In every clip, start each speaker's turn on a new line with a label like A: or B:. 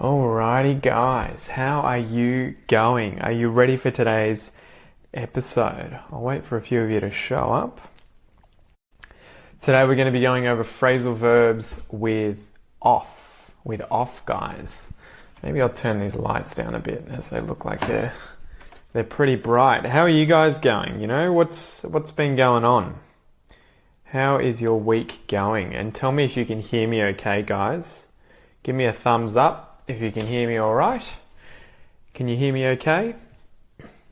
A: Alrighty guys, how are you going? Are you ready for today's episode? I'll wait for a few of you to show up. Today we're going to be going over phrasal verbs with off guys. Maybe I'll turn these lights down a bit as they look like they're pretty bright. How are you guys going? You know, what's been going on? How is your week going? And tell me if you can hear me okay, guys. Give me a thumbs up if you can hear me all right. Can you hear me okay?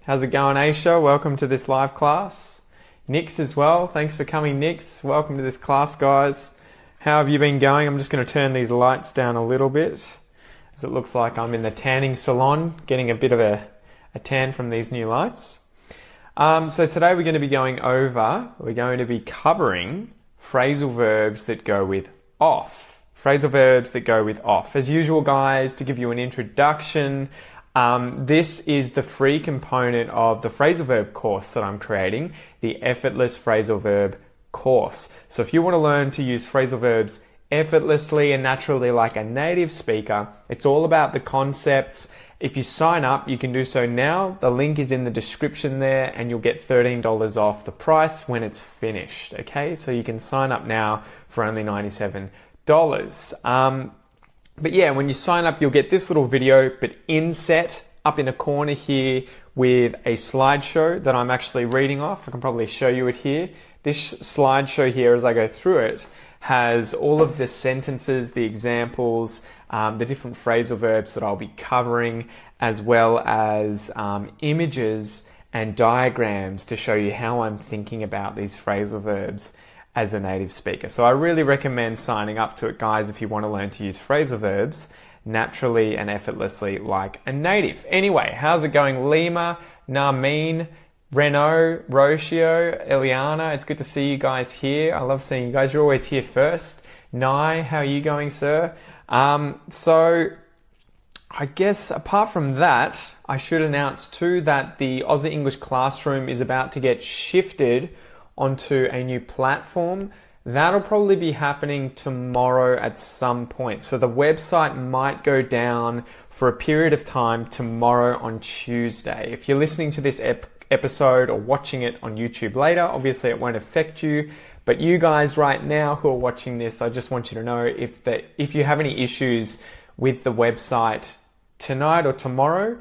A: How's it going, Aisha? Welcome to this live class. Nix as well. Thanks for coming, Nix. Welcome to this class, guys. How have you been going? I'm just going to turn these lights down a little bit, as it looks like I'm in the tanning salon, getting a bit of a tan from these new lights. So today we're going to be covering phrasal verbs that go with off. Phrasal verbs that go with off. As usual, guys, to give you an introduction, this is the free component of the phrasal verb course that I'm creating, the Effortless Phrasal Verb course. So if you want to learn to use phrasal verbs effortlessly and naturally like a native speaker, it's all about the concepts. If you sign up, you can do so now. The link is in the description there and you'll get $13 off the price when it's finished. Okay, so you can sign up now for only $97. But yeah, when you sign up, you'll get this little video, but inset up in a corner here with a slideshow that I'm actually reading off. I can probably show you it here. This slideshow here, as I go through it, has all of the sentences, the examples, the different phrasal verbs that I'll be covering, as well as images and diagrams to show you how I'm thinking about these phrasal verbs as a native speaker. So I really recommend signing up to it, guys, if you want to learn to use phrasal verbs naturally and effortlessly like a native. Anyway, how's it going? Lima, Narmeen, Renault, Rocio, Eliana, it's good to see you guys here. I love seeing you guys. You're always here first. Nai, how are you going, sir? So I guess apart from that, I should announce too that the Aussie English classroom is about to get shifted onto a new platform. That'll probably be happening tomorrow at some point. So the website might go down for a period of time tomorrow on Tuesday. If you're listening to this episode or watching it on YouTube later, obviously it won't affect you. But you guys right now who are watching this, I just want you to know if you have any issues with the website tonight or tomorrow,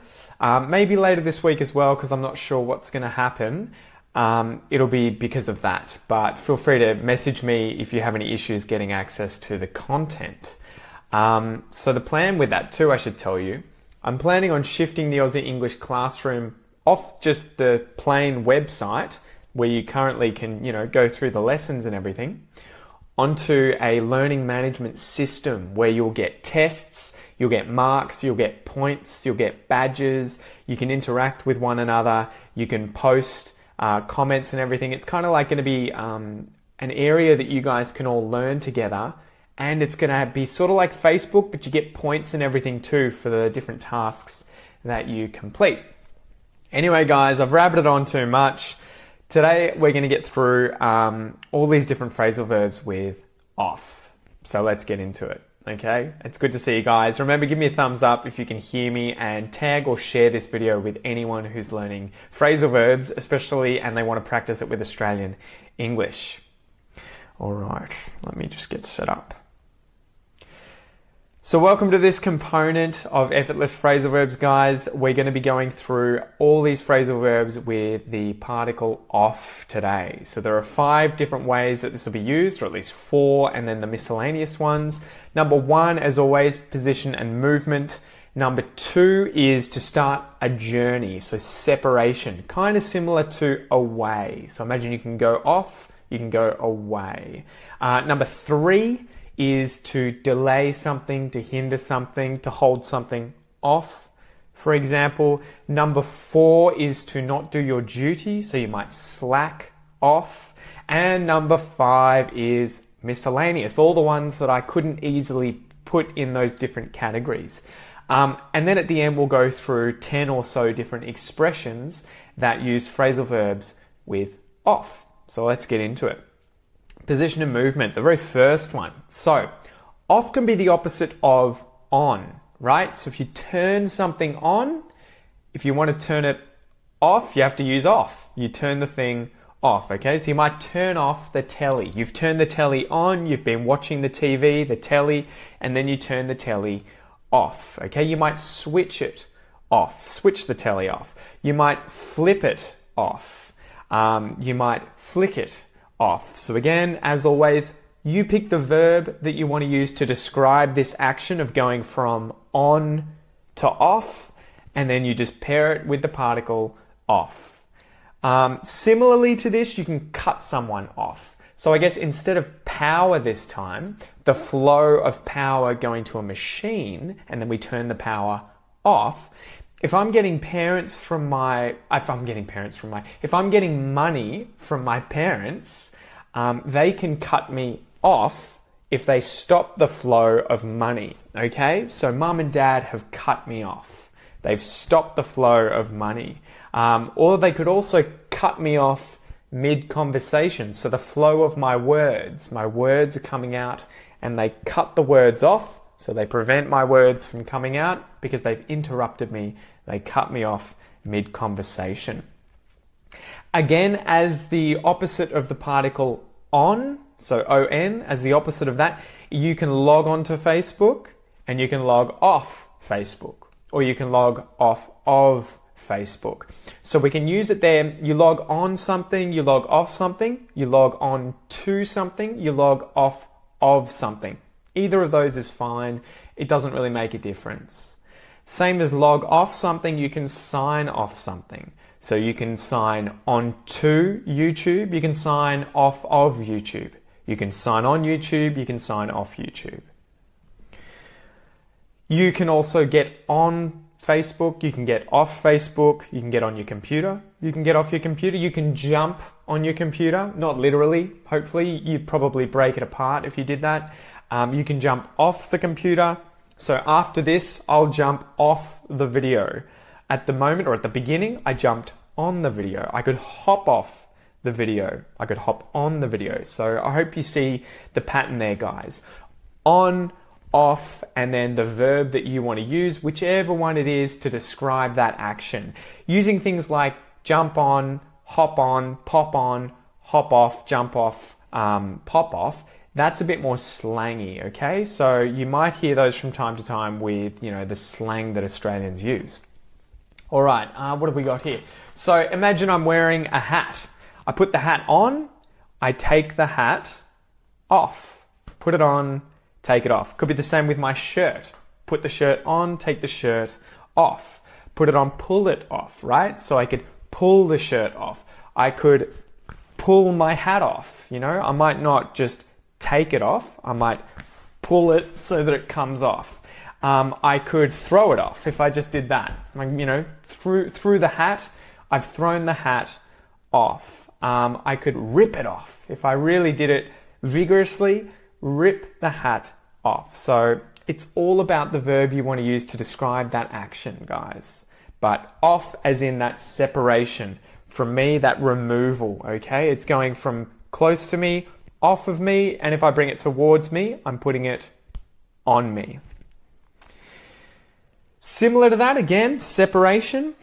A: maybe later this week as well, because I'm not sure what's going to happen. It'll be because of that, but feel free to message me if you have any issues getting access to the content. So the plan with that too, I should tell you, I'm planning on shifting the Aussie English classroom off just the plain website where you currently can, go through the lessons and everything, onto a learning management system where you'll get tests, you'll get marks, you'll get points, you'll get badges, you can interact with one another, you can post comments and everything. It's kind of like going to be an area that you guys can all learn together, and it's going to be sort of like Facebook, but you get points and everything too for the different tasks that you complete. Anyway, guys, I've rabbited on too much. Today we're going to get through all these different phrasal verbs with off. So let's get into it. Okay, it's good to see you guys. Remember, give me a thumbs up if you can hear me, and tag or share this video with anyone who's learning phrasal verbs, especially, and they want to practice it with Australian English. All right, let me just get set up. So welcome to this component of Effortless Phrasal Verbs, guys. We're going to be going through all these phrasal verbs with the particle off today. So there are 5 different ways that this will be used, or at least 4, and then the miscellaneous ones. Number 1, as always, position and movement. Number 2 is to start a journey, so separation, kind of similar to away. So imagine you can go off, you can go away. Number 3 is to delay something, to hinder something, to hold something off, for example. Number 4 is to not do your duty, so you might slack off. And number 5 is miscellaneous, all the ones that I couldn't easily put in those different categories. And then at the end, we'll go through 10 or so different expressions that use phrasal verbs with off. So let's get into it. Position and movement, the very first one. So, off can be the opposite of on, right? So if you turn something on, if you want to turn it off, you have to use off. You turn the thing off, okay? So you might turn off the telly. You've turned the telly on, you've been watching the TV, the telly, and then you turn the telly off, okay? You might switch it off, switch the telly off. You might flip it off. You might flick it off. So again, as always, you pick the verb that you want to use to describe this action of going from on to off, and then you just pair it with the particle off. Similarly to this, you can cut someone off. So I guess instead of power this time, the flow of power going to a machine, and then we turn the power off. If I'm getting money from my parents, they can cut me off if they stop the flow of money, okay? So mum and dad have cut me off. They've stopped the flow of money. Or they could also cut me off mid-conversation. So the flow of my words are coming out and they cut the words off. So they prevent my words from coming out because they've interrupted me. They cut me off mid-conversation. Again, as the opposite of the particle on, so on, as the opposite of that, you can log on to Facebook and you can log off Facebook, or you can log off of Facebook. So we can use it there. You log on something, you log off something, you log on to something, you log off of something. Either of those is fine. It doesn't really make a difference. Same as log off something, you can sign off something. So you can sign on to YouTube, you can sign off of YouTube. You can sign on YouTube, you can sign off YouTube. You can also get on Facebook, you can get off Facebook, you can get on your computer, you can get off your computer, you can jump on your computer, not literally, hopefully, you'd probably break it apart if you did that. You can jump off the computer. So after this, I'll jump off the video. At the moment, or at the beginning, I jumped on the video. I could hop off the video. I could hop on the video. So I hope you see the pattern there, guys. On, off, and then the verb that you want to use, whichever one it is to describe that action. Using things like jump on, pop on, hop off, jump off, pop off. That's a bit more slangy, okay? So you might hear those from time to time with, the slang that Australians use. All right, what have we got here? So imagine I'm wearing a hat. I put the hat on, I take the hat off. Put it on, take it off. Could be the same with my shirt. Put the shirt on, take the shirt off. Put it on, pull it off, right? So I could pull the shirt off. I could pull my hat off, I might not just take it off. I might pull it so that it comes off. I could throw it off if I just did that. Through the hat, I've thrown the hat off. I could rip it off. If I really did it vigorously, rip the hat off. So it's all about the verb you want to use to describe that action, guys. But off as in that separation. From me, that removal, okay? It's going from close to me, off of me, and if I bring it towards me, I'm putting it on me. Similar to that, again, separation.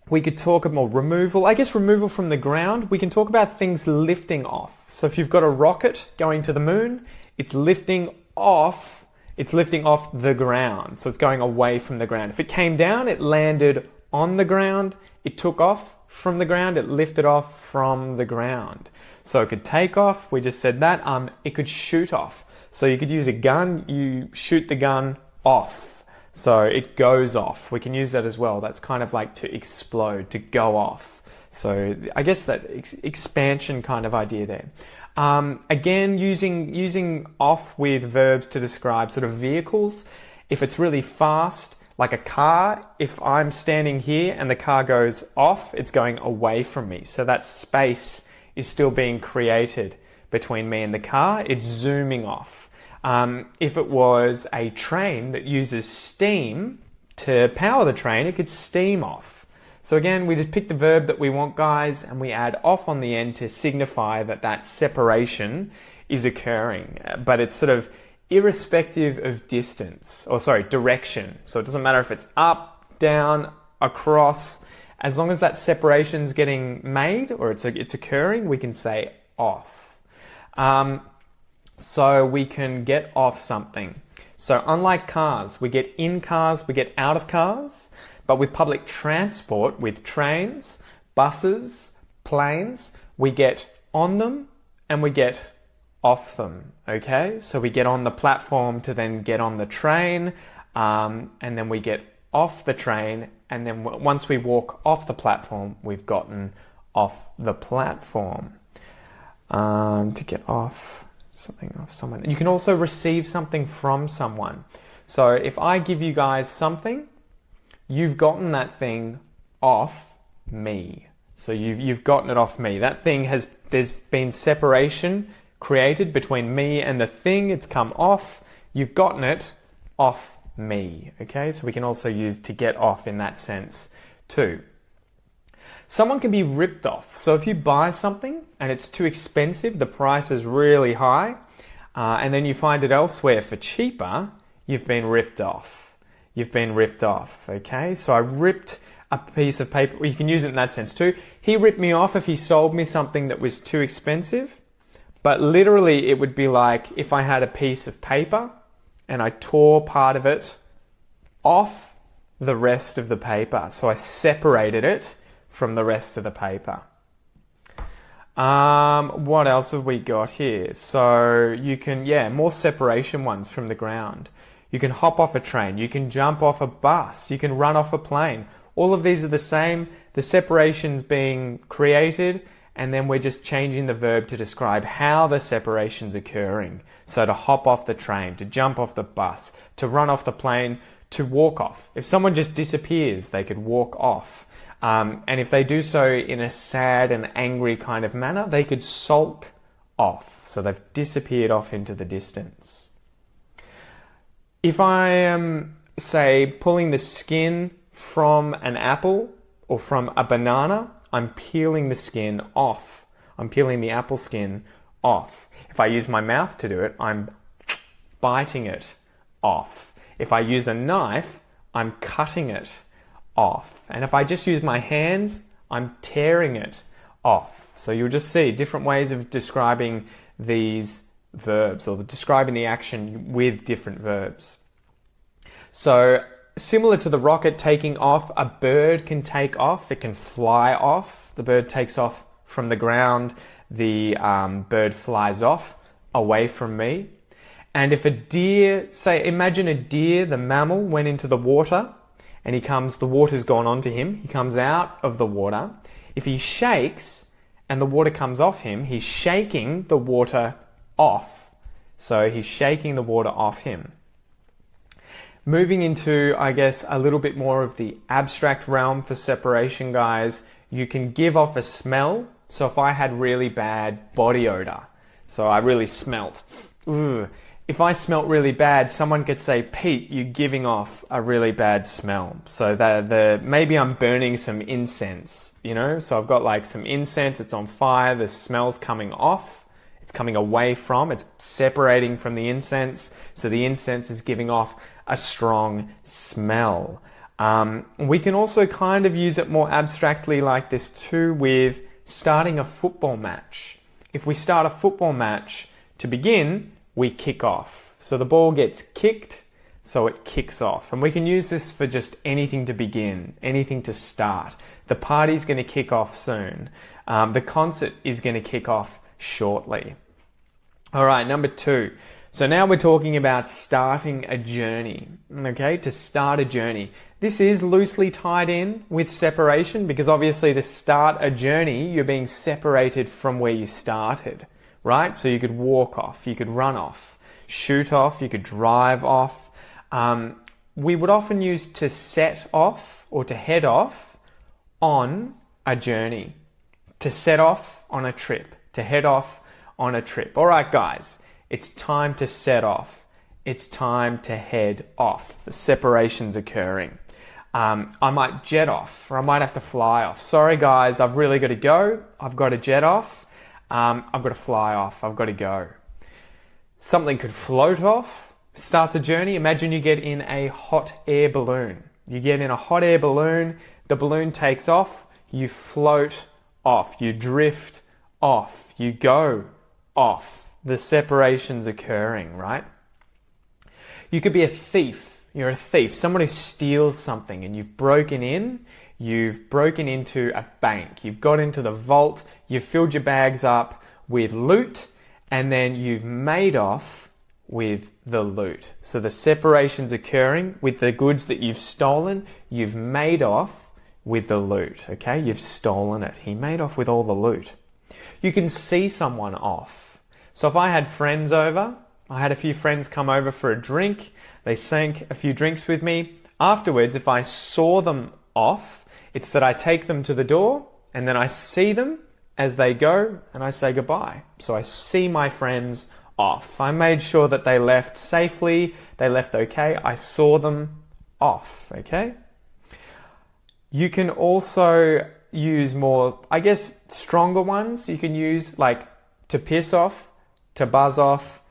A: We could talk about removal. I guess removal from the ground. We can talk about things lifting off. So if you've got a rocket going to the moon, it's lifting off the ground. So it's going away from the ground. If it came down, it landed on the ground. It took off from the ground. It lifted off from the ground. So it could take off. We just said that. It could shoot off. So you could use a gun. You shoot the gun off. So it goes off. We can use that as well. That's kind of like to explode, to go off. So I guess that expansion kind of idea there. Again, using off with verbs to describe sort of vehicles. If it's really fast, like a car, if I'm standing here and the car goes off, it's going away from me. So that space is still being created between me and the car. It's zooming off. If it was a train that uses steam to power the train, it could steam off. So again, we just pick the verb that we want, guys, and we add off on the end to signify that that separation is occurring. But it's sort of irrespective of distance, or sorry, direction. So it doesn't matter if it's up, down, across, as long as that separation's getting made or it's occurring, we can say off. So we can get off something. So unlike cars, we get in cars, we get out of cars, but with public transport, with trains, buses, planes, we get on them and we get off them, okay? So we get on the platform to then get on the train, and then we get off the train, and then once we walk off the platform, we've gotten off the platform. To get off something, off someone. You can also receive something from someone. So if I give you guys something, you've gotten that thing off me. So you've gotten it off me. That thing there's been separation created between me and the thing. It's come off. You've gotten it off me. Okay, so we can also use to get off in that sense too. Someone can be ripped off. So if you buy something and it's too expensive, the price is really high, and then you find it elsewhere for cheaper, you've been ripped off. You've been ripped off, okay? So I ripped a piece of paper. Well, you can use it in that sense too. He ripped me off if he sold me something that was too expensive, but literally it would be like if I had a piece of paper and I tore part of it off the rest of the paper. So I separated it from the rest of the paper. What else have we got here? So you can, more separation ones from the ground. You can hop off a train. You can jump off a bus. You can run off a plane. All of these are the same. The separation's being created, and then we're just changing the verb to describe how the separation's occurring. So to hop off the train, to jump off the bus, to run off the plane, to walk off. If someone just disappears, they could walk off. And if they do so in a sad and angry kind of manner, they could sulk off. So they've disappeared off into the distance. If I am, say, pulling the skin from an apple or from a banana, I'm peeling the skin off. I'm peeling the apple skin off. If I use my mouth to do it, I'm biting it off. If I use a knife, I'm cutting it off. And if I just use my hands, I'm tearing it off. So you'll just see different ways of describing these verbs, or describing the action with different verbs. So similar to the rocket taking off, a bird can take off. It can fly off. The bird takes off from the ground. The bird flies off away from me. And if a deer, say, imagine a deer, the mammal, went into the water, and the water's gone onto him. He comes out of the water. If he shakes and the water comes off him, he's shaking the water off. So he's shaking the water off him. Moving into, I guess, a little bit more of the abstract realm for separation, guys, you can give off a smell. So if I had really bad body odor, so I really smelt, if I smelt really bad, someone could say, Pete, you're giving off a really bad smell. So maybe I'm burning some incense, so I've got like some incense, it's on fire, the smell's coming off, it's coming away from, it's separating from the incense, so the incense is giving off a strong smell. We can also kind of use it more abstractly like this too with starting a football match. If we start a football match, to begin, we kick off. So the ball gets kicked, so it kicks off. And we can use this for just anything to begin, anything to start. The party's going to kick off soon. The concert is going to kick off shortly. All right, number 2. So now we're talking about starting a journey, okay? To start a journey. This is loosely tied in with separation because obviously to start a journey, you're being separated from where you started. Right? So you could walk off, you could run off, shoot off, you could drive off. We would often use to set off or to head off on a journey. To set off on a trip, to head off on a trip. All right, guys, it's time to set off. It's time to head off. The separation's occurring. I might jet off, or I might have to fly off. Sorry, guys, I've really got to go. I've got to jet off. I've got to fly off. I've got to go. Something could float off, starts a journey. Imagine you get in a hot air balloon. You get in a hot air balloon, the balloon takes off, you float off, you drift off, you go off. The separation's occurring, right? You could be a thief. You're a thief, someone who steals something, and you've broken into a bank. You've got into the vault, you've filled your bags up with loot, and then you've made off with the loot. So the separation's occurring with the goods that you've stolen. You've made off with the loot, okay? You've stolen it. He made off with all the loot. You can see someone off. So if I had friends over, I had a few friends come over for a drink, they sank a few drinks with me. Afterwards, if I saw them off, it's that I take them to the door and then I see them as they go and I say goodbye. So I see my friends off. I made sure that they left safely, they left okay. I saw them off, okay? You can also use more, I guess, stronger ones. You can use like to piss off, to buzz off,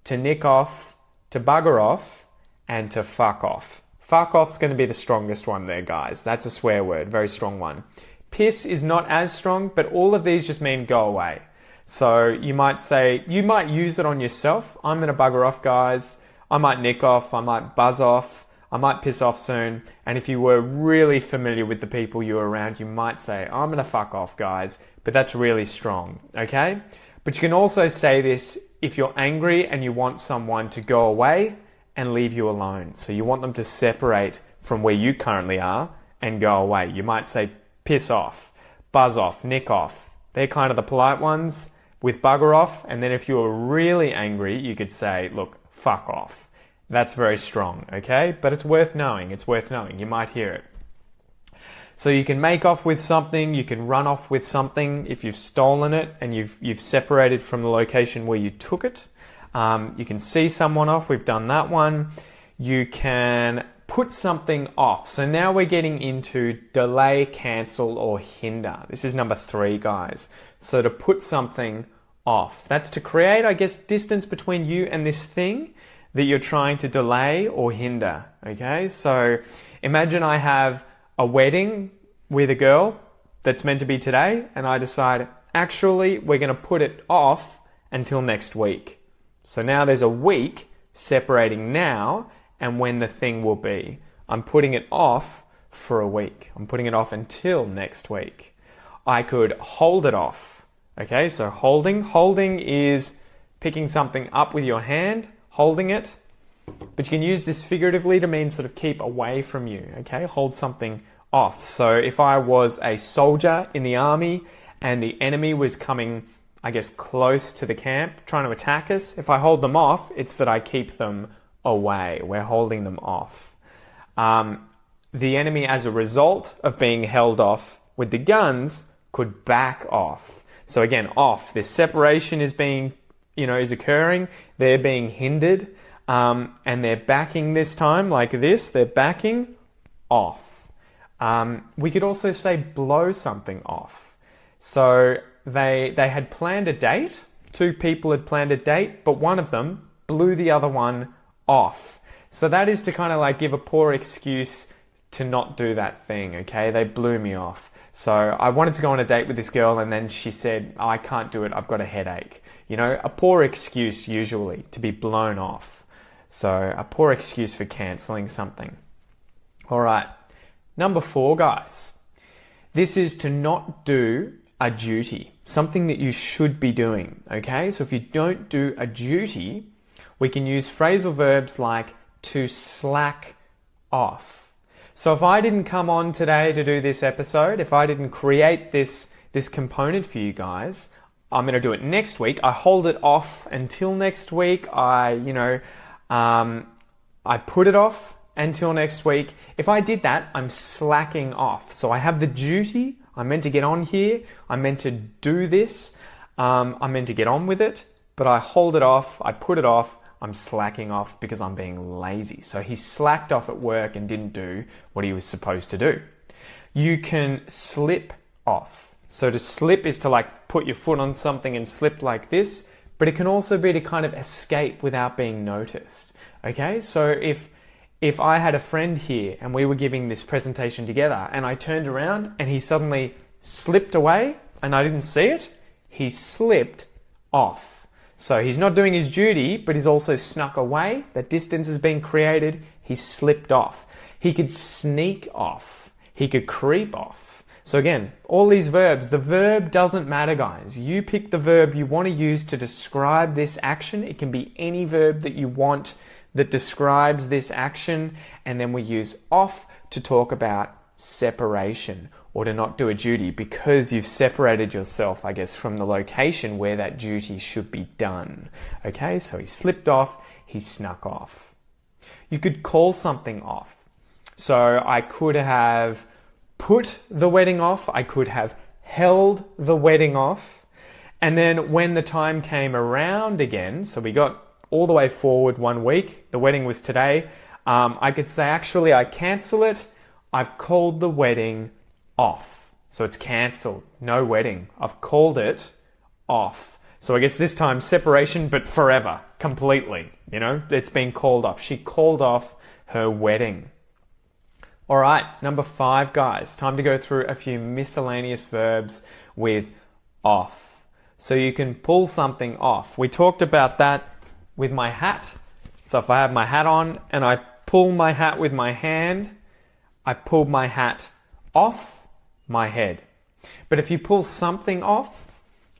A: to nick off, to bugger off, and to fuck off. Fuck off's going to be the strongest one there, guys. That's a swear word, very strong one. Piss is not as strong, but all of these just mean go away. So you might say, you might use it on yourself. I'm going to bugger off, guys. I might nick off, I might buzz off, I might piss off soon. And if you were really familiar with the people you were around, you might say, I'm going to fuck off, guys. But that's really strong, okay? But you can also say this if you're angry and you want someone to go away and leave you alone. So you want them to separate from where you currently are and go away. You might say piss off, buzz off, nick off. They're kind of the polite ones with bugger off. And then if you were really angry, you could say, look, fuck off. That's very strong, okay? But it's worth knowing. It's worth knowing. You might hear it. So you can make off with something. You can run off with something if you've stolen it and you've separated from the location where you took it. You can see someone off. We've done that one. You can put something off. So now we're getting into delay, cancel, or hinder. This is number 3, guys. So to put something off. That's to create, I guess, distance between you and this thing that you're trying to delay or hinder. Okay? So imagine I have a wedding with a girl that's meant to be today, and I decide, actually, we're going to put it off until next week. So now there's a week separating now and when the thing will be. I'm putting it off for a week. I'm putting it off until next week. I could hold it off. Okay, so holding. Holding is picking something up with your hand, holding it. But you can use this figuratively to mean sort of keep away from you. Okay, hold something off. So if I was a soldier in the army and the enemy was coming, I guess, close to the camp, trying to attack us, if I hold them off, it's that I keep them away. We're holding them off. The enemy, as a result of being held off with the guns, could back off. So again, off. This separation is being, is occurring. They're being hindered, and they're backing this time like this. They're backing off. We could also say blow something off. So they had planned a date. 2 people had planned a date, but one of them blew the other one off. So that is to kind of like give a poor excuse to not do that thing, okay? They blew me off. So I wanted to go on a date with this girl and then she said, oh, I can't do it, I've got a headache. A poor excuse usually to be blown off. So a poor excuse for cancelling something. All right, number 4, guys. This is to not do a duty, something that you should be doing, okay? So if you don't do a duty, we can use phrasal verbs like to slack off. So if I didn't come on today to do this episode, if I didn't create this component for you guys, I'm going to do it next week. I hold it off until next week. I put it off until next week. If I did that, I'm slacking off. So I have the duty. I'm meant to get on here. I'm meant to do this. I'm meant to get on with it, but I hold it off. I put it off. I'm slacking off because I'm being lazy. So he slacked off at work and didn't do what he was supposed to do. You can slip off. So to slip is to like put your foot on something and slip like this, but it can also be to kind of escape without being noticed. Okay, so if I had a friend here and we were giving this presentation together and I turned around and he suddenly slipped away and I didn't see it, he slipped off. So he's not doing his duty, but he's also snuck away. That distance has been created. He slipped off. He could sneak off. He could creep off. So again, all these verbs, the verb doesn't matter, guys. You pick the verb you want to use to describe this action. It can be any verb that you want that describes this action, and then we use off to talk about separation or to not do a duty because you've separated yourself, I guess, from the location where that duty should be done. Okay, so he slipped off, he snuck off. You could call something off. So I could have put the wedding off, I could have held the wedding off, and then when the time came around again, so we got all the way forward 1 week, the wedding was today, I could say, actually, I cancel it, I've called the wedding off. So it's cancelled, no wedding. I've called it off. So I guess this time separation, but forever, completely. You know, it's been called off. She called off her wedding. All right, number 5, guys. Time to go through a few miscellaneous verbs with off. So you can pull something off. We talked about that with my hat. So if I have my hat on and I pull my hat with my hand, I pulled my hat off my head. But if you pull something off,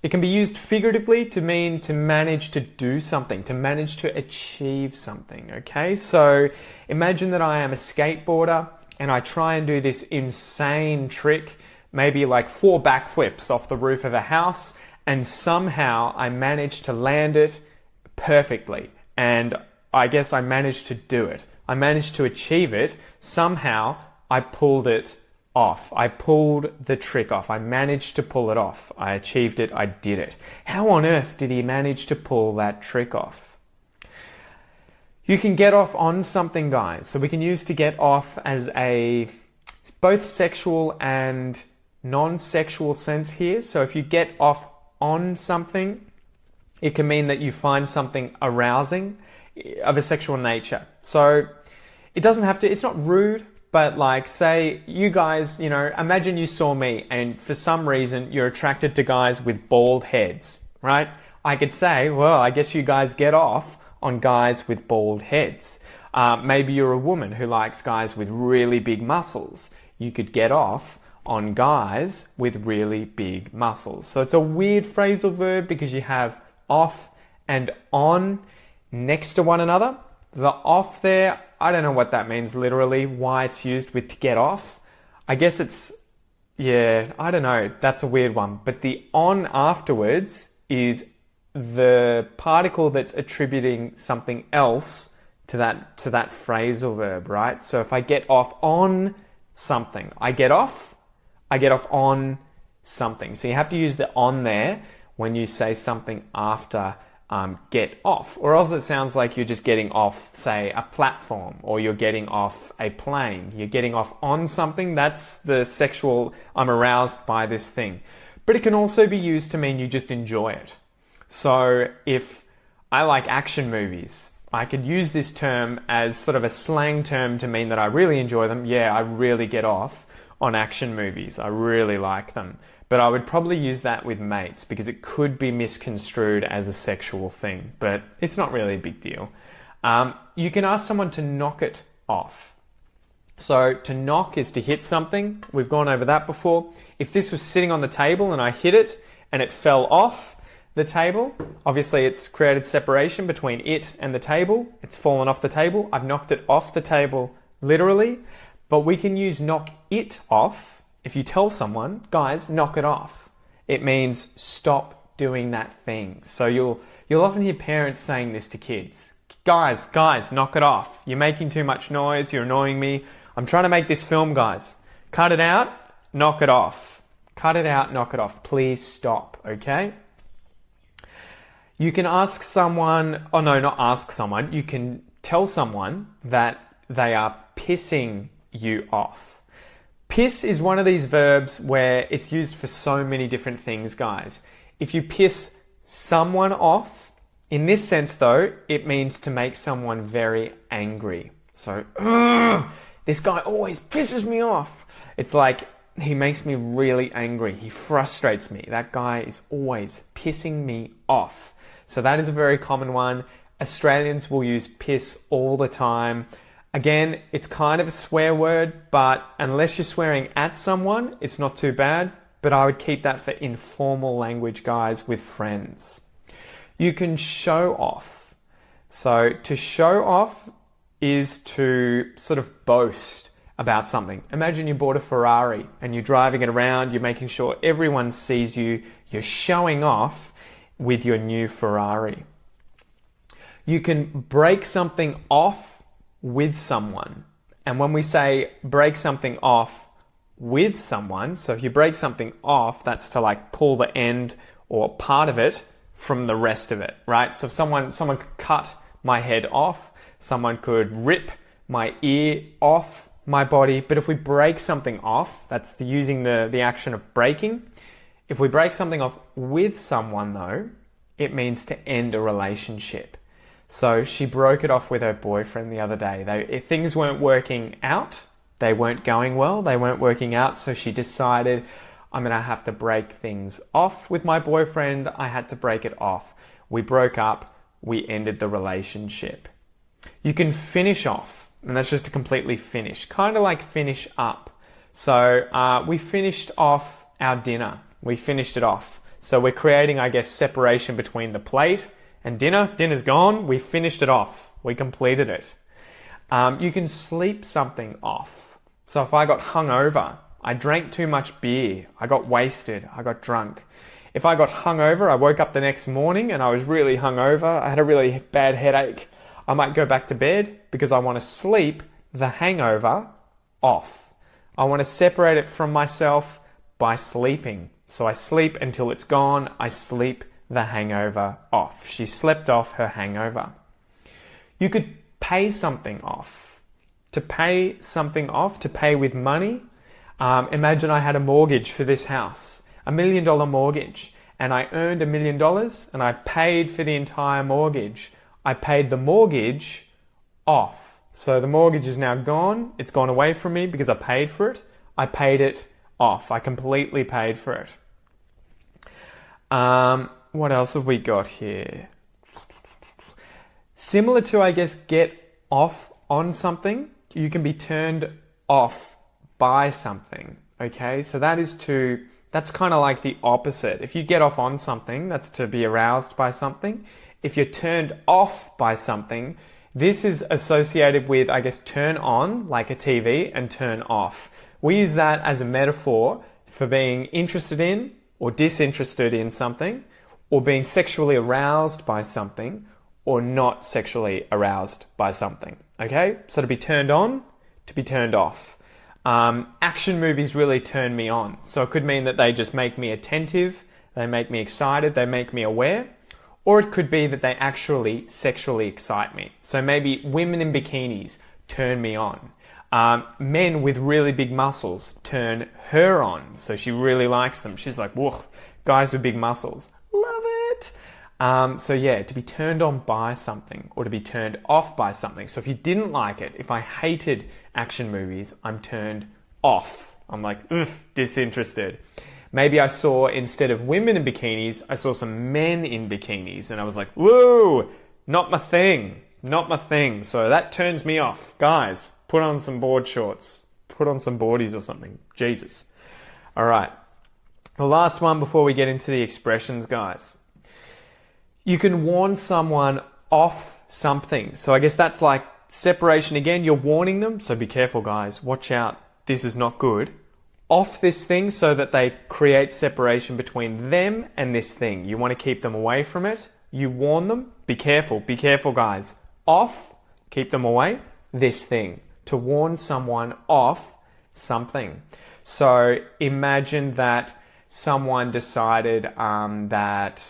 A: it can be used figuratively to mean to manage to do something, to manage to achieve something, okay? So imagine that I am a skateboarder and I try and do this insane trick, maybe like 4 backflips off the roof of a house, and somehow I manage to land it perfectly. And I guess I managed to do it. I managed to achieve it. Somehow I pulled it off. I pulled the trick off. I managed to pull it off. I achieved it. I did it. How on earth did he manage to pull that trick off? You can get off on something, guys. So we can use to get off as a both sexual and non-sexual sense here. So if you get off on something, it can mean that you find something arousing of a sexual nature. So it doesn't have to, it's not rude, but like say you guys, you know, imagine you saw me and for some reason you're attracted to guys with bald heads, right? I could say, well, I guess you guys get off on guys with bald heads. Maybe you're a woman who likes guys with really big muscles. You could get off on guys with really big muscles. So it's a weird phrasal verb because you have off and on next to one another. The off there, I don't know what that means literally, why it's used with to get off. I guess it's, yeah, I don't know, that's a weird one. But the on afterwards is the particle that's attributing something else to that phrasal verb, right? So if I get off on something, I get off on something. So you have to use the on there when you say something after get off, or else it sounds like you're just getting off, say, a platform, or you're getting off a plane. You're getting off on something. That's the sexual, I'm aroused by this thing. But it can also be used to mean you just enjoy it. So if I like action movies, I could use this term as sort of a slang term to mean that I really enjoy them. Yeah, I really get off on action movies. I really like them. But I would probably use that with mates because it could be misconstrued as a sexual thing, but it's not really a big deal. You can ask someone to knock it off. So to knock is to hit something. We've gone over that before. If this was sitting on the table and I hit it and it fell off the table, obviously it's created separation between it and the table. It's fallen off the table. I've knocked it off the table literally, but we can use knock it off. If you tell someone, guys, knock it off, it means stop doing that thing. So you'll often hear parents saying this to kids. Guys, knock it off. You're making too much noise. You're annoying me. I'm trying to make this film, guys. Cut it out, knock it off. Cut it out, knock it off. Please stop, okay? You can ask someone, oh no, not ask someone. You can tell someone that they are pissing you off. Piss is one of these verbs where it's used for so many different things, guys. If you piss someone off, In this sense, though, it means to make someone very angry. So, "Ugh, this guy always pisses me off." It's like he makes me really angry. He frustrates me. That guy is always pissing me off. So that is a very common one. Australians will use piss all the time. Again, it's kind of a swear word, but unless you're swearing at someone, it's not too bad. But I would keep that for informal language, guys, with friends. You can show off. So to show off is to sort of boast about something. Imagine you bought a Ferrari and you're driving it around, you're making sure everyone sees you, you're showing off with your new Ferrari. You can break something off with someone. And when we say break something off with someone, so if you break something off, that's to like pull the end or part of it from the rest of it, right? So if someone could cut my head off, someone could rip my ear off my body, but if we break something off, that's using the action of breaking. If we break something off with someone though, it means to end a relationship. So she broke it off with her boyfriend the other day. If things weren't working out, they weren't going well, they weren't working out, so she decided, I'm going to have to break things off with my boyfriend. I had to break it off. We broke up, we ended the relationship. You can finish off, and that's just to completely finish, kind of like finish up. So we finished off our dinner. We finished it off. So we're creating, I guess, separation between the plate and dinner. Dinner's gone. We finished it off. We completed it. You can sleep something off. So if I got hungover, I drank too much beer, I got wasted, I got drunk. If I got hungover, I woke up the next morning and I was really hungover, I had a really bad headache, I might go back to bed because I want to sleep the hangover off. I want to separate it from myself by sleeping. So I sleep until it's gone. I sleep the hangover off. She slept off her hangover. You could pay something off. To pay something off, to pay with money. Imagine I had a mortgage for this house, $1 million mortgage, and I earned $1 million and I paid for the entire mortgage. I paid the mortgage off. So the mortgage is now gone. It's gone away from me because I paid for it. I paid it off. I completely paid for it. What else have we got here? Similar to, I guess, get off on something, you can be turned off by something. Okay, so that's kind of like the opposite. If you get off on something, that's to be aroused by something. If you're turned off by something, this is associated with, I guess, turn on, like a TV, and turn off. We use that as a metaphor for being interested in or disinterested in something, or being sexually aroused by something, or not sexually aroused by something. Okay? So to be turned on, to be turned off. Action movies really turn me on. So it could mean that they just make me attentive, they make me excited, they make me aware. Or it could be that they actually sexually excite me. So maybe women in bikinis turn me on. Men with really big muscles turn her on. So she really likes them. She's like, whoa, guys with big muscles. Love it. So yeah, to be turned on by something or to be turned off by something. So if you didn't like it, if I hated action movies, I'm turned off. I'm like, disinterested. Maybe I saw, instead of women in bikinis, I saw some men in bikinis and I was like, whoa, not my thing, not my thing. So that turns me off. Guys, put on some board shorts, put on some boardies or something. Jesus. All right. The last one before we get into the expressions, guys. You can warn someone off something. So I guess that's like separation again. You're warning them. So be careful, guys. Watch out. This is not good. Off this thing so that they create separation between them and this thing. You want to keep them away from it. You warn them. Be careful, guys. Off, keep them away, this thing. To warn someone off something. So imagine that someone decided that,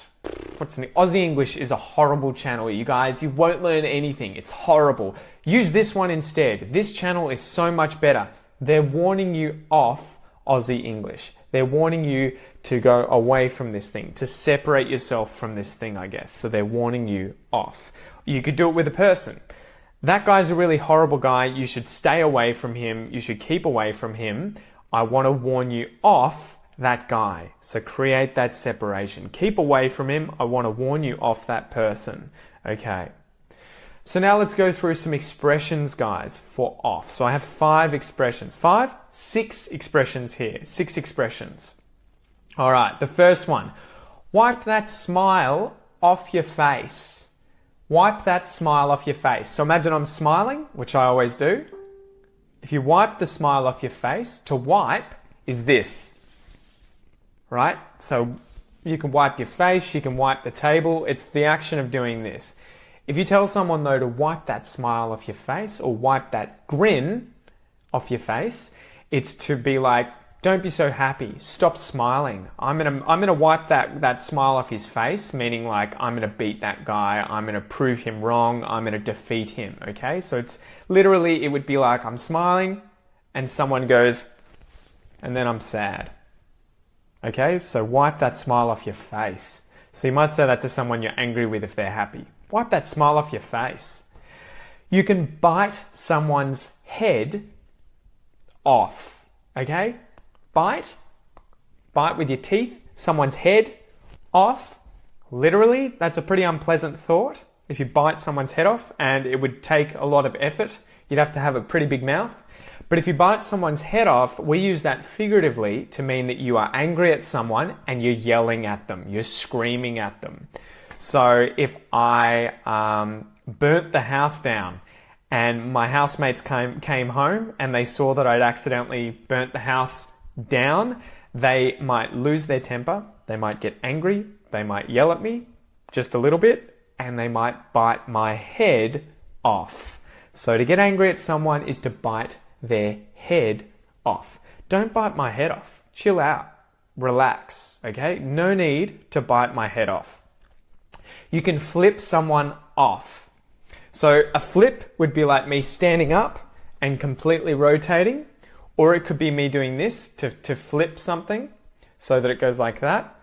A: Aussie English is a horrible channel. You guys, you won't learn anything. It's horrible. Use this one instead. This channel is so much better. They're warning you off Aussie English. They're warning you to go away from this thing, to separate yourself from this thing, I guess. So they're warning you off. You could do it with a person. That guy's a really horrible guy. You should stay away from him. You should keep away from him. I want to warn you off that guy. So create that separation. Keep away from him. I want to warn you off that person. Okay. So now let's go through some expressions, guys, for off. So I have 5 expressions. 6 expressions here. 6 expressions. All right, the first one. Wipe that smile off your face. Wipe that smile off your face. So imagine I'm smiling, which I always do. If you wipe the smile off your face, to wipe is this. Right? So you can wipe your face, you can wipe the table. It's the action of doing this. If you tell someone, though, to wipe that smile off your face or wipe that grin off your face, it's to be like, don't be so happy. Stop smiling. I'm gonna wipe that smile off his face, meaning like I'm gonna beat that guy. I'm gonna prove him wrong. I'm gonna defeat him. Okay? So it's literally, it would be like I'm smiling and someone goes, and then I'm sad. Okay? So wipe that smile off your face. So you might say that to someone you're angry with if they're happy. Wipe that smile off your face. You can bite someone's head off. Okay? Bite with your teeth, someone's head off. Literally, that's a pretty unpleasant thought. If you bite someone's head off, and it would take a lot of effort. You'd have to have a pretty big mouth. But if you bite someone's head off, we use that figuratively to mean that you are angry at someone and you're yelling at them. You're screaming at them. So if I burnt the house down and my housemates came home and they saw that I'd accidentally burnt the house down, they might lose their temper, they might get angry, they might yell at me just a little bit, and they might bite my head off. So to get angry at someone is to bite their head off. Don't bite my head off. Chill out. Relax. Okay? No need to bite my head off. You can flip someone off. So a flip would be like me standing up and completely rotating, or it could be me doing this to flip something so that it goes like that.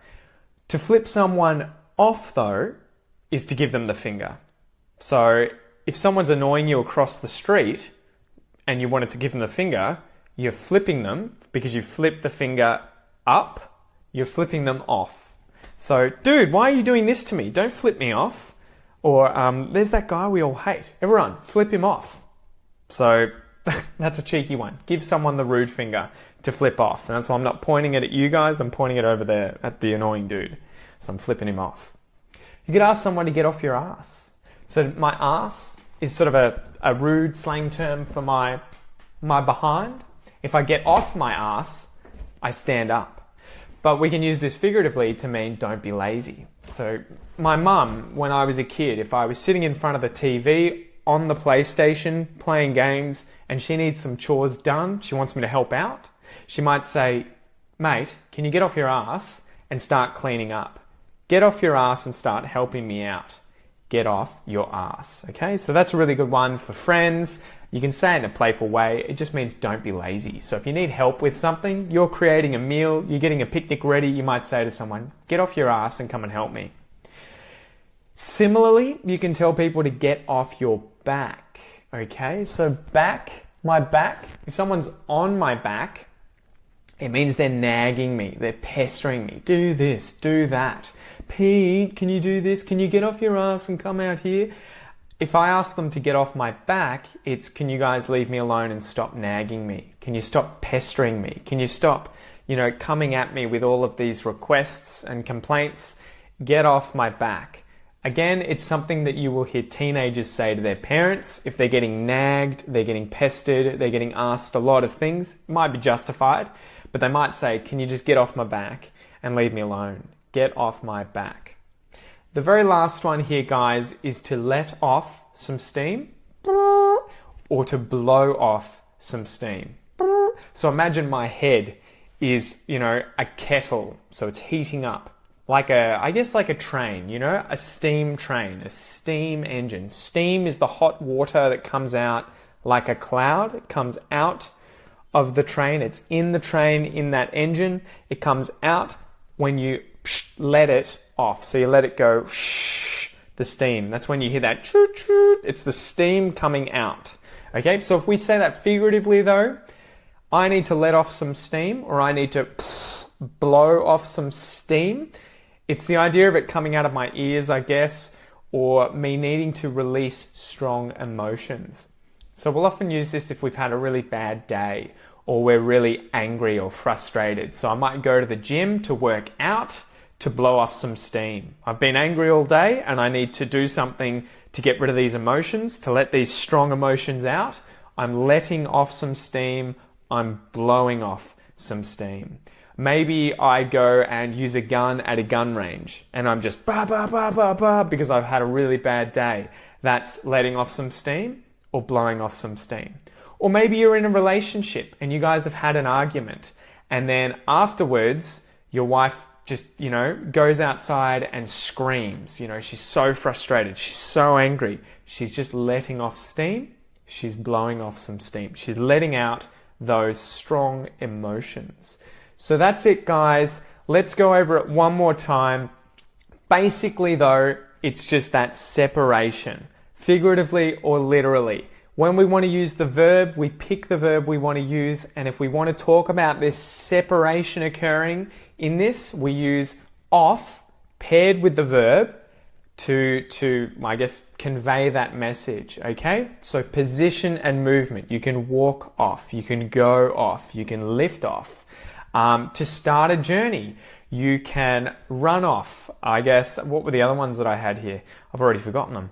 A: To flip someone off, though, is to give them the finger. So if someone's annoying you across the street and you wanted to give them the finger, you're flipping them because you flip the finger up, you're flipping them off. So, dude, why are you doing this to me? Don't flip me off. Or, there's that guy we all hate. Everyone, flip him off. So, that's a cheeky one. Give someone the rude finger to flip off. And that's why I'm not pointing it at you guys, I'm pointing it over there at the annoying dude. So I'm flipping him off. You could ask someone to get off your ass. So my ass is sort of a rude slang term for my behind. If I get off my ass, I stand up. But we can use this figuratively to mean don't be lazy. So my mum, when I was a kid, if I was sitting in front of the TV on the PlayStation playing games and she needs some chores done, she wants me to help out, she might say, mate, can you get off your ass and start cleaning up? Get off your ass and start helping me out. Get off your ass. Okay, so that's a really good one for friends. You can say it in a playful way. It just means don't be lazy. So if you need help with something, you're creating a meal, you're getting a picnic ready, you might say to someone, get off your ass and come and help me. Similarly, you can tell people to get off your back. Okay, so back, my back, if someone's on my back, it means they're nagging me, they're pestering me. Do this, do that. Pete, can you do this? Can you get off your ass and come out here? If I ask them to get off my back, it's can you guys leave me alone and stop nagging me? Can you stop pestering me? Can you stop, coming at me with all of these requests and complaints? Get off my back. Again, it's something that you will hear teenagers say to their parents. If they're getting nagged, they're getting pestered, they're getting asked a lot of things, it might be justified, but they might say, can you just get off my back and leave me alone? Get off my back. The very last one here, guys, is to let off some steam or to blow off some steam. So imagine my head is, a kettle, so it's heating up. Like a train, a steam train, a steam engine. Steam is the hot water that comes out like a cloud. It comes out of the train. It's in the train, in that engine. It comes out when you let it off. So you let it go, the steam. That's when you hear that choo choo. It's the steam coming out. Okay, so if we say that figuratively though, I need to let off some steam, or I need to blow off some steam. It's the idea of it coming out of my ears, I guess, or me needing to release strong emotions. So we'll often use this if we've had a really bad day, or we're really angry or frustrated. So I might go to the gym to work out to blow off some steam. I've been angry all day and I need to do something to get rid of these emotions, to let these strong emotions out. I'm letting off some steam. I'm blowing off some steam. Maybe I go and use a gun at a gun range and I'm just bah, bah, bah, bah, bah, because I've had a really bad day. That's letting off some steam or blowing off some steam. Or maybe you're in a relationship and you guys have had an argument, and then afterwards your wife just, goes outside and screams. She's so frustrated. She's so angry. She's just letting off steam. She's blowing off some steam. She's letting out those strong emotions. So that's it, guys. Let's go over it one more time. Basically, though, it's just that separation, figuratively or literally. When we want to use the verb, we pick the verb we want to use, and if we want to talk about this separation occurring in this, we use off paired with the verb to I guess, convey that message, okay? So position and movement. You can walk off, you can go off, you can lift off. To start a journey, you can run off. I guess, what were the other ones that I had here? I've already forgotten them.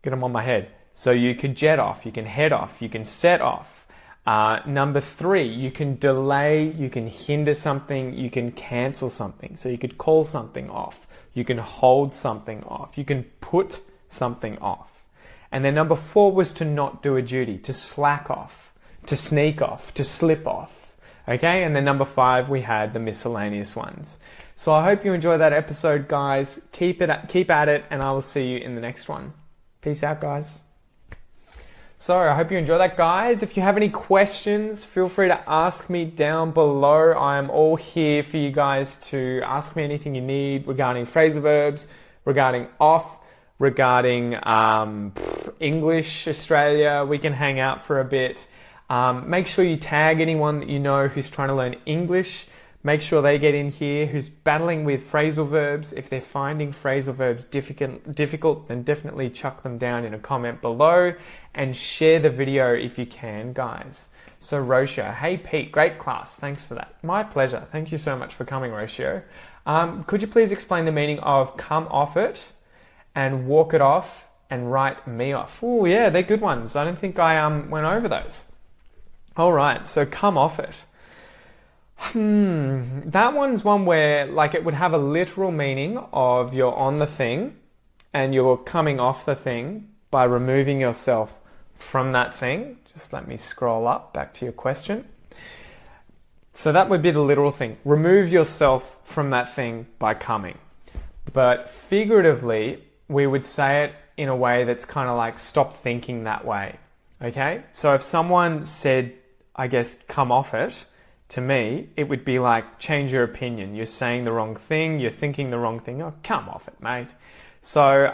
A: Get them on my head. So you could jet off, you can head off, you can set off. Number 3, you can delay, you can hinder something, you can cancel something. So you could call something off, you can hold something off, you can put something off. And then number 4 was to not do a duty, to slack off, to sneak off, to slip off. Okay, and then number 5, we had the miscellaneous ones. So I hope you enjoyed that episode, guys. Keep at it, and I will see you in the next one. Peace out, guys. So I hope you enjoy that, guys. If you have any questions, feel free to ask me down below. I am all here for you guys to ask me anything you need regarding phrasal verbs, regarding off, regarding English Australia. We can hang out for a bit. Make sure you tag anyone that you know who's trying to learn English. Make sure they get in here, who's battling with phrasal verbs. If they're finding phrasal verbs difficult, then definitely chuck them down in a comment below and share the video if you can, guys. So Rocio, hey Pete, great class. Thanks for that. My pleasure. Thank you so much for coming, Rocio. Could you please explain the meaning of come off it and walk it off and write me off? Oh yeah, they're good ones. I don't think I went over those. All right, so come off it. That one's one where it would have a literal meaning of you're on the thing and you're coming off the thing by removing yourself from that thing. Just let me scroll up back to your question. So that would be the literal thing. Remove yourself from that thing by coming. But figuratively, we would say it in a way that's kind of like stop thinking that way. Okay? So if someone said, I guess, come off it, to me, it would be like, change your opinion. You're saying the wrong thing. You're thinking the wrong thing. Oh, come off it, mate. So,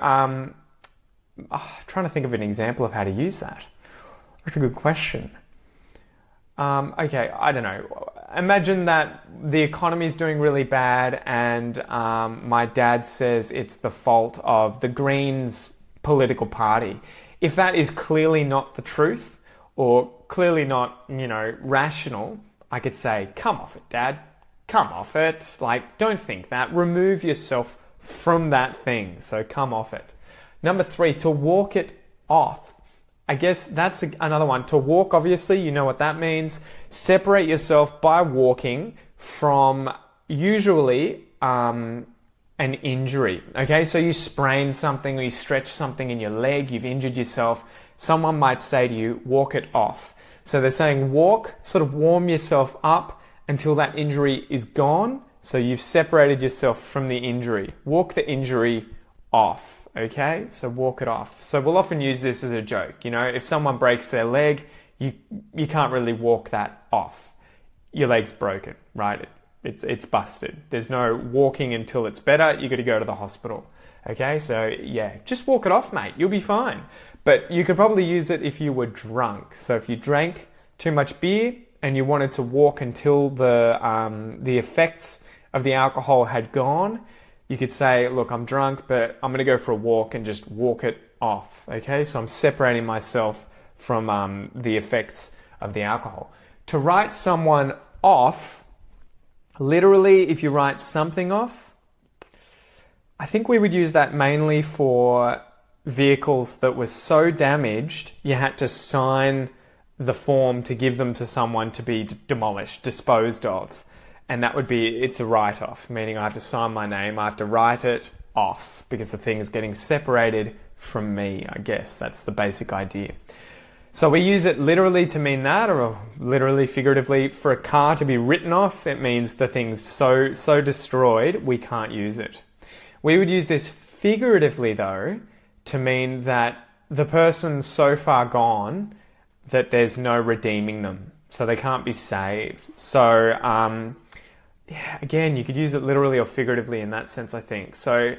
A: trying to think of an example of how to use that. That's a good question. Okay, I don't know. Imagine that the economy is doing really bad and my dad says it's the fault of the Greens political party. If that is clearly not the truth or clearly not, rational, I could say, come off it, Dad. Come off it. Don't think that. Remove yourself from that thing. So come off it. Number 3, to walk it off. I guess that's another one. To walk, obviously, you know what that means. Separate yourself by walking from usually an injury. Okay, so you sprain something or you stretch something in your leg, you've injured yourself. Someone might say to you, walk it off. So they're saying walk, sort of warm yourself up until that injury is gone. So you've separated yourself from the injury. Walk the injury off, okay? So walk it off. So we'll often use this as a joke. If someone breaks their leg, you can't really walk that off. Your leg's broken, right? It's busted. There's no walking until it's better. You got to go to the hospital. Okay, so yeah, just walk it off, mate. You'll be fine. But you could probably use it if you were drunk. So if you drank too much beer and you wanted to walk until the effects of the alcohol had gone, you could say, look, I'm drunk, but I'm going to go for a walk and just walk it off. Okay, so I'm separating myself from the effects of the alcohol. To write someone off, literally, if you write something off, I think we would use that mainly for vehicles that were so damaged you had to sign the form to give them to someone to be demolished, disposed of. And that would be, it's a write-off, meaning I have to sign my name, I have to write it off because the thing is getting separated from me, I guess. That's the basic idea. So we use it literally to mean that, or literally, figuratively. For a car to be written off, it means the thing's so destroyed, we can't use it. We would use this figuratively, though, to mean that the person's so far gone that there's no redeeming them. So they can't be saved. So, yeah, again, you could use it literally or figuratively in that sense, I think. So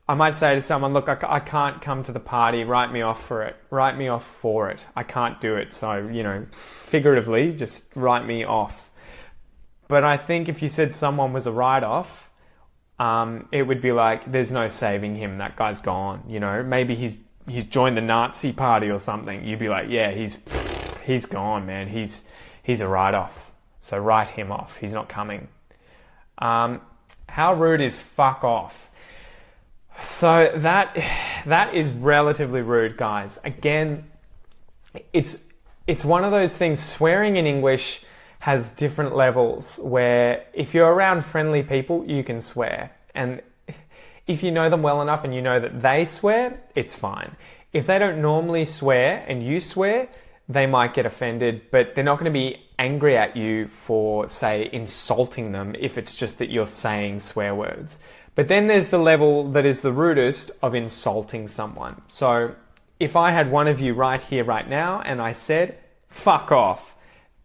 A: I might say to someone, look, I can't come to the party, write me off for it. Write me off for it. I can't do it. So, figuratively, just write me off. But I think if you said someone was a write-off, it would be like, there's no saving him. That guy's gone. Maybe he's joined the Nazi party or something. You'd be like, yeah, he's gone, man. He's a write-off. So write him off. He's not coming. How rude is fuck off? So that is relatively rude, guys. Again, it's one of those things. Swearing in English has different levels where if you're around friendly people, you can swear. And if you know them well enough and you know that they swear, it's fine. If they don't normally swear and you swear, they might get offended, but they're not going to be angry at you for, say, insulting them if it's just that you're saying swear words. But then there's the level that is the rudest of insulting someone. So if I had one of you right here, right now, and I said, fuck off,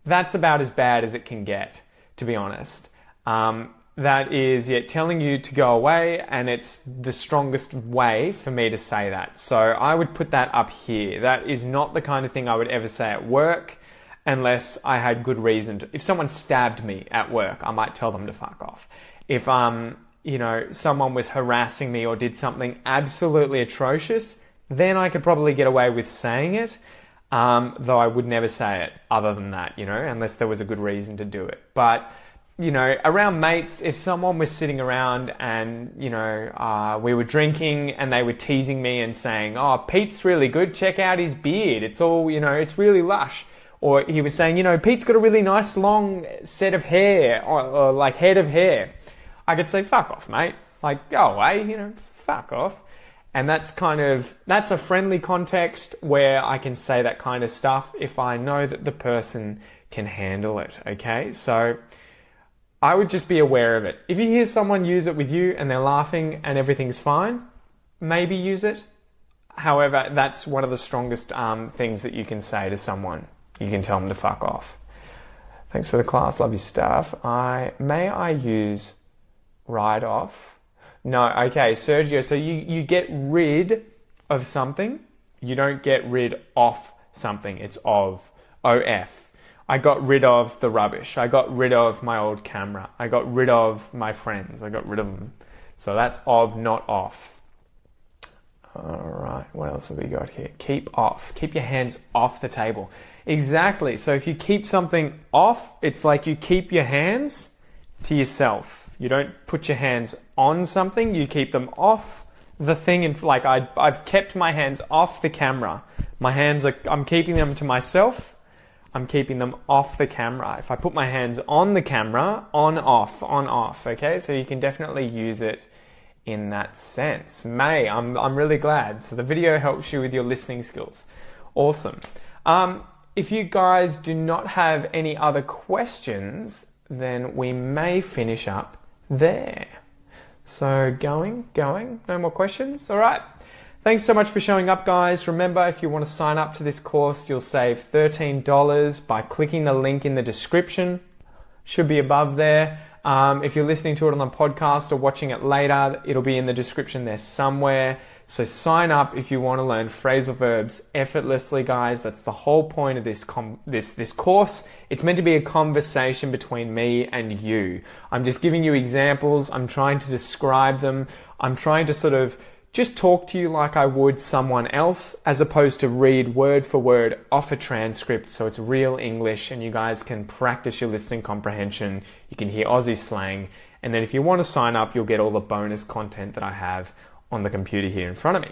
A: that's about as bad as it can get, to be honest. That is telling you to go away, and it's the strongest way for me to say that. So I would put that up here. That is not the kind of thing I would ever say at work unless I had good reason to. If someone stabbed me at work, I might tell them to fuck off. If someone was harassing me or did something absolutely atrocious, then I could probably get away with saying it, though I would never say it other than that, unless there was a good reason to do it. But around mates, if someone was sitting around and, we were drinking and they were teasing me and saying, oh, Pete's really good, check out his beard. It's all, it's really lush. Or he was saying, Pete's got a really nice long set of hair or like head of hair. I could say, fuck off, mate. Like, go away, fuck off. And that's a friendly context where I can say that kind of stuff if I know that the person can handle it, okay? So I would just be aware of it. If you hear someone use it with you and they're laughing and everything's fine, maybe use it. However, that's one of the strongest things that you can say to someone. You can tell them to fuck off. Thanks for the class. Love your stuff. May I use write off? No. Okay, Sergio. So you get rid of something. You don't get rid of something. It's of. O-F. I got rid of the rubbish. I got rid of my old camera. I got rid of my friends. I got rid of them. So that's of, not off. All right. What else have we got here? Keep off. Keep your hands off the table. Exactly. So if you keep something off, it's like you keep your hands to yourself. You don't put your hands on something. You keep them off the thing. I've kept my hands off the camera. I'm keeping them to myself. I'm keeping them off the camera. If I put my hands on the camera, on, off, okay? So you can definitely use it in that sense. I'm really glad. So the video helps you with your listening skills. Awesome. If you guys do not have any other questions, then we may finish up there. So going, no more questions? All right. Thanks so much for showing up, guys. Remember, if you want to sign up to this course, you'll save $13 by clicking the link in the description. Should be above there. If you're listening to it on the podcast or watching it later, it'll be in the description there somewhere. So sign up if you want to learn phrasal verbs effortlessly, guys. That's the whole point of this course. It's meant to be a conversation between me and you. I'm just giving you examples. I'm trying to describe them. I'm trying to sort of just talk to you like I would someone else, as opposed to read word for word off a transcript, so it's real English and you guys can practice your listening comprehension. You can hear Aussie slang, and then if you want to sign up, you'll get all the bonus content that I have on the computer here in front of me.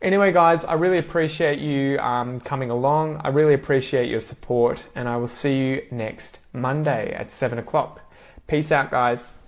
A: Anyway, guys, I really appreciate you coming along. I really appreciate your support, and I will see you next Monday at 7 o'clock. Peace out, guys.